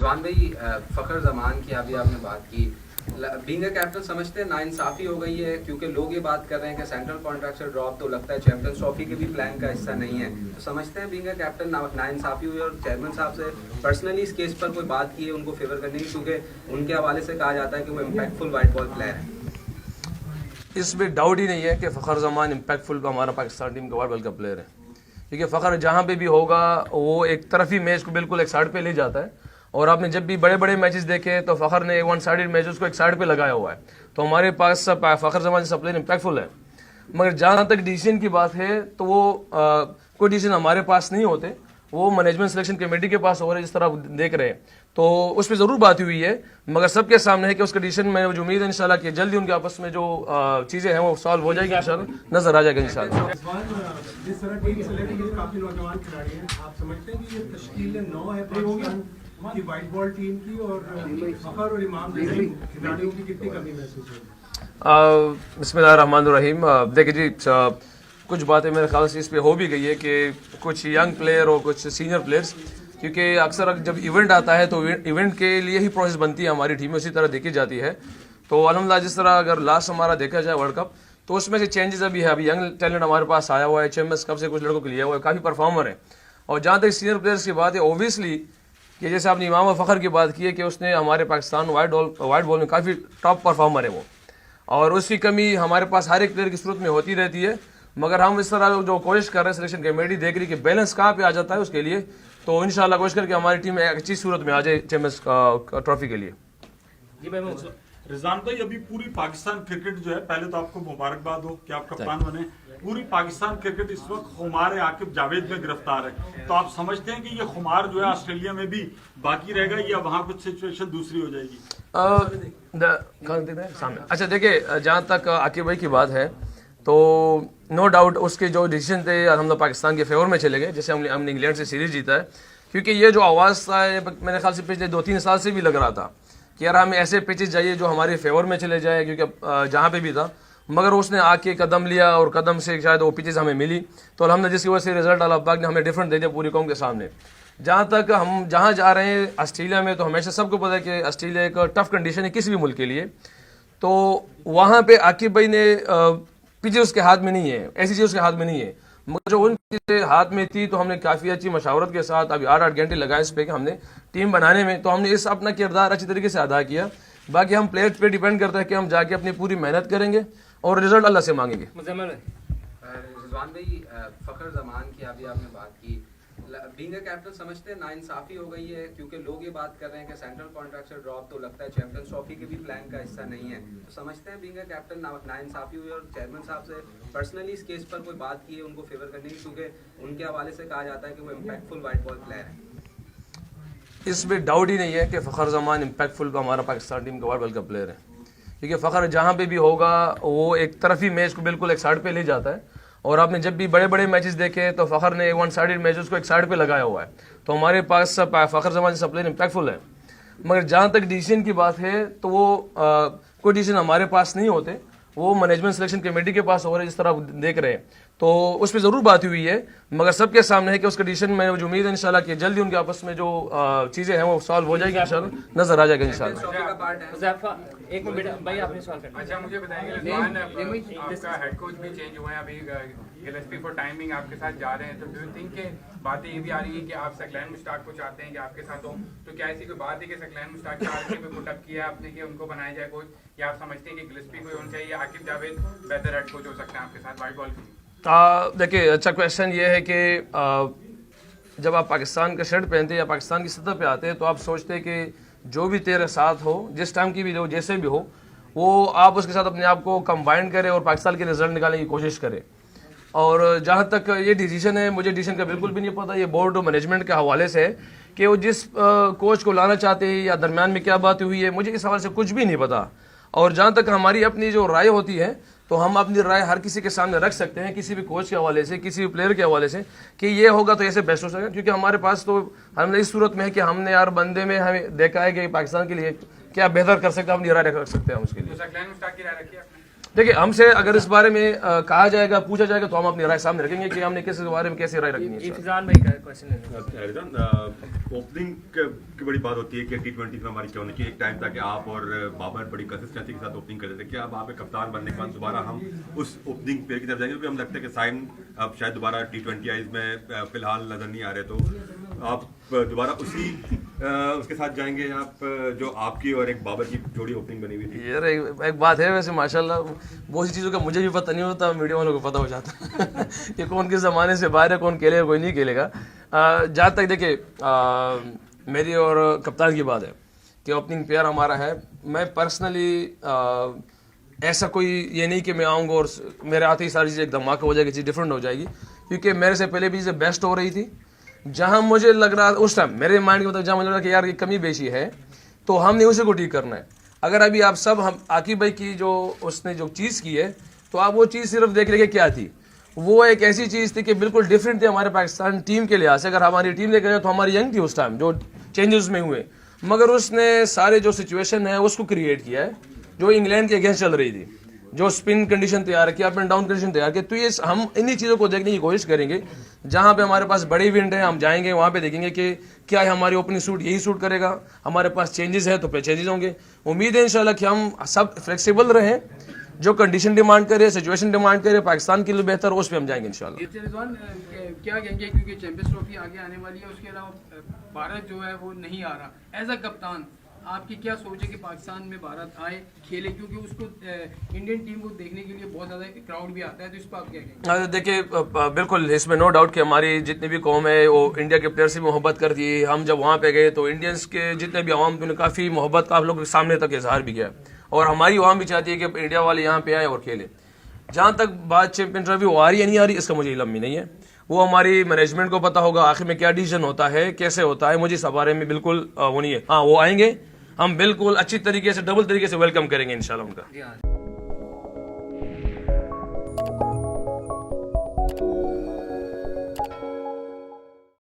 रिजवान भाई, फ़खर जमान की अभी आपने बात की, बीइंग अ कैप्टन समझते हैं नाइंसाफ़ी हो गई है, क्योंकि लोग ये बात कर रहे हैं कि सेंट्रल कॉन्ट्रैक्ट से ड्रॉप तो लगता है चैंपियंस ट्रॉफी के भी प्लान का हिस्सा नहीं है, तो समझते हैं बीइंग अ कैप्टन नाइंसाफ़ी हुई और चेयरमैन साहब से पर्सनली इस केस पर कोई बात की है उनको फेवर करने की, क्योंकि उनके हवाले से कहा जाता है कि वो इम्पैक्टफुल वाइट बॉल प्लेयर है। इसमें डाउट ही नहीं है कि फ़खर जमान इम्पैक्टफुल हमारा पाकिस्तान टीम का वाइट बॉल का प्लेयर है, क्योंकि फ़खर जहाँ पे भी होगा वो एक तरफी मैच को बिल्कुल एक साइड पे ले जाता है। और आपने जब भी बड़े बड़े मैचेस देखे तो फ़खर ने वन साइडेड मैचेस को एक साइड पे लगाया हुआ है। तो हमारे पास फ़खर जमान जैसा प्लेयर इम्पैक्टफुल है। मगर जहाँ तक डिसीजन की बात है तो वो कोई डिसीजन हमारे पास नहीं होते, वो मैनेजमेंट सिलेक्शन कमेटी के पास हो रहे, जिस तरह आप देख रहे हैं। तो उस पर ज़रूर बात हुई है, मगर सबके सामने है कि उसका डिसीजन में जो उम्मीद है इंशाल्लाह कि जल्दी उनके आपस में जो चीज़ें हैं वो सॉल्व हो जाएगी, इंशाल्लाह नजर आ जाएगा इंशाल्लाह। जिस तरह टीम सेलेक्ट की काफी नौजवान खिलाड़ी हैं, आप समझते हैं कि ये तश्कील 9 है पाकिस्तान की वाइट बॉल टीम की, और फ़खर और इमाम जैसे खिलाड़ियों की कितनी कमी महसूस होगी? बिस्मिल्लाहिर्रहमानिर्रहीम। देखिए जी, कुछ बातें मेरे ख्याल से इस पे हो भी गई है कि कुछ यंग प्लेयर और कुछ सीनियर प्लेयर्स, क्योंकि अक्सर जब इवेंट आता है तो इवेंट के लिए ही प्रोसेस बनती है हमारी टीम में, उसी तरह देखी जाती है। तो अल्हम्दुलिल्लाह जिस तरह अगर लास्ट हमारा देखा जाए वर्ल्ड कप, तो उसमें से चेंजेस अभी है। अभी यंग टैलेंट हमारे पास आया हुआ है, चैंपियंस कप से कुछ लड़कों को लिया हुआ है, काफ़ी परफॉर्मर है। और जहाँ तक सीनियर प्लेयर्स की बात है, ओबियसली कि जैसे आपने इमाम फ़खर की बात की है कि उसने हमारे पाकिस्तान वाइट बॉल में काफ़ी टॉप परफॉर्मर है वो, और उसकी कमी हमारे पास हर एक प्लेयर की सूरत में होती रहती है। मगर हम इस तरह जो कोशिश कर रहे हैं, सिलेक्शन कमेटी देख रही है कि बैलेंस कहाँ पे आ जाता है उसके लिए, तो इंशाल्लाह कोशिश करके हमारी टीम एक अच्छी सूरत में आ जाए चैंपियंस ट्रॉफी के लिए। जी भाई, रिजवान भाई, अभी पूरी पाकिस्तान क्रिकेट जो है, पहले तो आपको मुबारकबाद हो कि आप कप्तान बने। पूरी पाकिस्तान क्रिकेट इस वक्त खुमार आकिब जावेद में गिरफ्तार है, तो आप समझते हैं कि ये खुमार जो है ऑस्ट्रेलिया में भी बाकी रहेगा या वहां कुछ सिचुएशन दूसरी हो जाएगी? अच्छा देखिए, जहाँ तक आकिब भाई की बात है तो नो डाउट उसके जो डिसीजन थे हम लोग पाकिस्तान के फेवर में चले गए। जैसे हमने इंग्लैंड से सीरीज जीता है, क्योंकि ये जो आवाज़ था मेरे ख्याल से पिछले 2-3 साल से भी लग रहा था कि यार हमें ऐसे पिचेस चाहिए जो हमारे फेवर में चले जाए, क्योंकि जहाँ पे भी था। मगर उसने आके कदम लिया और कदम से शायद वो पिचेस हमें मिली, तो अल्हम्दुलिल्लाह जिसकी वजह से रिजल्ट अल्लाह पाक ने हमें डिफरेंट दे दिया पूरी कौम के सामने। जहाँ तक हम जहाँ जा रहे हैं ऑस्ट्रेलिया में, तो हमेशा सबको पता है कि ऑस्ट्रेलिया एक टफ कंडीशन है किसी भी मुल्क के लिए। तो वहाँ पे आकिब भाई ने पिचेस उसके हाथ में नहीं है, ऐसी चीज़ उसके हाथ में नहीं है। मगर जो उन चीज़ें हाथ में थी तो हमने काफ़ी अच्छी मशावरत के साथ अभी 8-8 घंटे लगाए इस पर कि हमने टीम बनाने में, तो हमने इस अपना किरदार अच्छी तरीके से अदा किया। बाकी हम प्लेयर्स पे डिपेंड करता है कि हम जाके अपनी पूरी मेहनत करेंगे और रिजल्ट अल्लाह से मांगेंगे। रिजवान भाई, फ़खर जमान की अभी आपने बात की, बीइंग अ कैप्टन समझते हैं नाइंसाफ़ी हो गई है, क्योंकि लोग ये बात कर रहे हैं कि सेंट्रल कॉन्ट्रैक्ट से ड्रॉप तो लगता है चैंपियंस ट्रॉफी के भी प्लान का हिस्सा नहीं है, तो समझते हैं बीइंग अ कैप्टन नाइंसाफ़ी हुई और चेयरमैन साहब से पर्सनली इस केस पर कोई बात की है उनको फेवर करने की, क्योंकि उनके हवाले से कहा जाता है कि वो इम्पैक्टफुल वाइट बॉल प्लेयर है। इसमें डाउट ही नहीं है कि फ़खर जमान इम्पैक्टफुल हमारा पाकिस्तान टीम का वाइट बॉल का प्लेयर है, क्योंकि फ़खर जहाँ पे भी होगा वो एक तरफी मैच को बिल्कुल एक साइड पे ले जाता है। और आपने जब भी बड़े बड़े मैचेस देखे तो फ़खर ने वन साइडेड मैचेस को एक साइड पे लगाया हुआ है। तो हमारे पास फ़खर जमान जैसा प्लेयर इम्पैक्टफुल है। मगर जहाँ तक डिसीजन की बात है तो वो कोई डिसीजन हमारे पास नहीं होते, वो मैनेजमेंट सिलेक्शन कमेटी के पास हो रहे, जिस तरह आप देख रहे हैं। तो उस पर ज़रूर बात हुई है, मगर सबके सामने है कि उसका डिसीजन में जो उम्मीद है इंशाल्लाह कि जल्दी उनके आपस में जो चीज़ें हैं वो सॉल्व हो जाएगी, इंशाल्लाह नजर आ जाएगा इंशाल्लाह। एक मिनट बेटा भाई, आपने सवाल करना। अच्छा, मुझे बताएंगे रिजवान, आपका हेड कोच भी चेंज हुआ है, अभी गिलेस्पी फॉर टाइमिंग आपके साथ जा रहे हैं, तो डू यू थिंक के बातें ये भी आ रही है कि आप सकलैन मुश्ताक को चाहते हैं कि आपके साथ हो, तो क्या ऐसी कोई बात है कि सकलैन मुश्ताक के आगे पे पुटअप किया है आपने कि उनको बनाया जाए कोच, या आप समझते हैं कि गिलेस्पी को होना चाहिए, आकिब जावेद बेहतर हेड कोच हो सकते हैं आपके साथ वाइट बॉल की? देखिए, अच्छा क्वेश्चन ये है कि जब आप पाकिस्तान का शर्ट पहनते हैं या पाकिस्तान की सतह पे आते हैं तो आप सोचते हैं कि जो भी तेरे साथ हो, जिस टाइम की भी हो, जैसे भी हो, वो आप उसके साथ अपने आप को कंबाइन करें और पाकिस्तान के रिजल्ट निकालने की कोशिश करें। और जहाँ तक ये डिसीजन है, मुझे डिसीजन का बिल्कुल भी नहीं पता, ये बोर्ड और मैनेजमेंट के हवाले से है कि वो जिस कोच को लाना चाहते हैं या दरमियान में क्या बात हुई है, मुझे इस हवाले से कुछ भी नहीं पता। और जहाँ तक हमारी अपनी जो राय होती है तो हम अपनी राय हर किसी के सामने रख सकते हैं, किसी भी कोच के हवाले से, किसी भी प्लेयर के हवाले से, कि ये होगा तो ऐसे बेस्ट हो सकेगा। क्योंकि हमारे पास तो हमने इस सूरत में है कि हमने यार बंदे में हमें देखा है कि पाकिस्तान के लिए क्या बेहतर कर सकते हैं, अपनी राय रख सकते हैं हम उसके लिए। देखिए, हमसे अगर इस बारे में कहा जाएगा, पूछा जाएगा, तो हम अपनी राय सामने रखेंगे कि हमने किस बारे में कैसे राय रखनी है। इफ्तिजान भाई का क्वेश्चन है। रिजवान, ओपनिंग की बड़ी बात होती है कि T20 में हमारी क्या होनी चाहिए। एक टाइम था कि आप और बाबर बड़ी कंसिस्टेंसी के साथ ओपनिंग करते थे। क्या अब आप एक कप्तान बनने के बाद दोबारा हम उस ओपनिंग पेयर की तरफ जाएंगे? क्योंकि हम लगता है कि साइन अब शायद दोबारा T20 आईज में फिलहाल नजर नहीं आ रहे, तो आप दोबारा उसके साथ जाएंगे आप जो आपकी और एक बाबर की जोड़ी ओपनिंग बनी हुई थी। यार एक बात है, वैसे माशाल्लाह बहुत सी चीज़ों का मुझे भी पता नहीं होता, मीडिया वालों को पता हो जाता कि कौन किस ज़माने से बाहर है, कौन खेलेगा कोई नहीं खेलेगा। जहाँ तक देखिए मेरी और कप्तान की बात है कि ओपनिंग पेयर हमारा है, मैं पर्सनली ऐसा कोई ये नहीं कि मैं आऊँगा और मेरे आते ही सारी चीज़ एकदम धमाका हो जाएगी, चीज़ डिफरेंट हो जाएगी, क्योंकि मेरे से पहले भी चीज़ें बेस्ट हो रही थी। जहाँ मुझे लग रहा उस टाइम मेरे माइंड के मतलब जहाँ मुझे लग रहा कि यार ये कमी बेशी है, तो हमने उसी को ठीक करना है। अगर अभी आप सब हम आकिब भाई की जो उसने जो चीज़ की है, तो आप वो चीज़ सिर्फ देख रहे क्या थी, वो एक ऐसी चीज़ थी कि बिल्कुल डिफरेंट थी हमारे पाकिस्तान टीम के लिहाज से। अगर हमारी टीम देख रहे हैं तो हमारी यंग थी उस टाइम, जो चेंजेस में हुए, मगर उसने सारे जो सिचुएशन है उसको क्रिएट किया है जो इंग्लैंड के अगेंस्ट चल रही थी, जो स्पिन कंडीशन तैयार की, अप एंड डाउन कंडीशन तैयार की। तो ये हम इन्हीं चीज़ों को देखने की कोशिश करेंगे। जहाँ पे हमारे पास बड़ी विंड है, हम जाएंगे वहाँ पे देखेंगे कि क्या है हमारी ओपनिंग सूट यही सूट करेगा, हमारे पास चेंजेस है तो फिर चेंजेस होंगे। उम्मीद है इंशाल्लाह कि हम सब फ्लेक्सिबल रहें, जो कंडीशन डिमांड करे, सिचुएशन डिमांड करे, पाकिस्तान के लिए बेहतर, उस पर हम जाएंगे इंशाल्लाह। रिजवान क्या कहेंगे, क्योंकि चैंपियंस ट्रॉफी आगे आने वाली है, उसके अलावा भारत जो है वो नहीं आ रहा। एज अ कप्तान आपकी क्या सोच है कि पाकिस्तान में भारत आए, खेले, क्योंकि उसको इंडियन टीम को देखने के लिए बहुत ज़्यादा क्राउड भी आता है, तो इस पर आप क्या कहेंगे? देखिए, बिल्कुल इसमें नो डाउट कि हमारी जितनी भी कौम है वो इंडिया के प्लेयर से भी मोहब्बत करती है। हम जब वहाँ पे गए तो इंडियंस के जितने भी आवाम थे काफ़ी मोहब्बत का आप लोग के सामने तक इजहार भी किया, और हमारी आवाम भी चाहती है कि इंडिया वाले यहाँ पे आए और खेले। जहाँ तक बात चैंपियन ट्रॉफी वो आ रही है नहीं आ रही, इसका मुझे इल्म नहीं है, वो हमारी मैनेजमेंट को पता होगा आखिर में क्या डिसीजन होता है, कैसे होता है, मुझे इस बारे में बिल्कुल वो नहीं है। हाँ, वो आएंगे, हम बिल्कुल अच्छी तरीके से डबल तरीके से वेलकम करेंगे इंशाल्लाह उनका।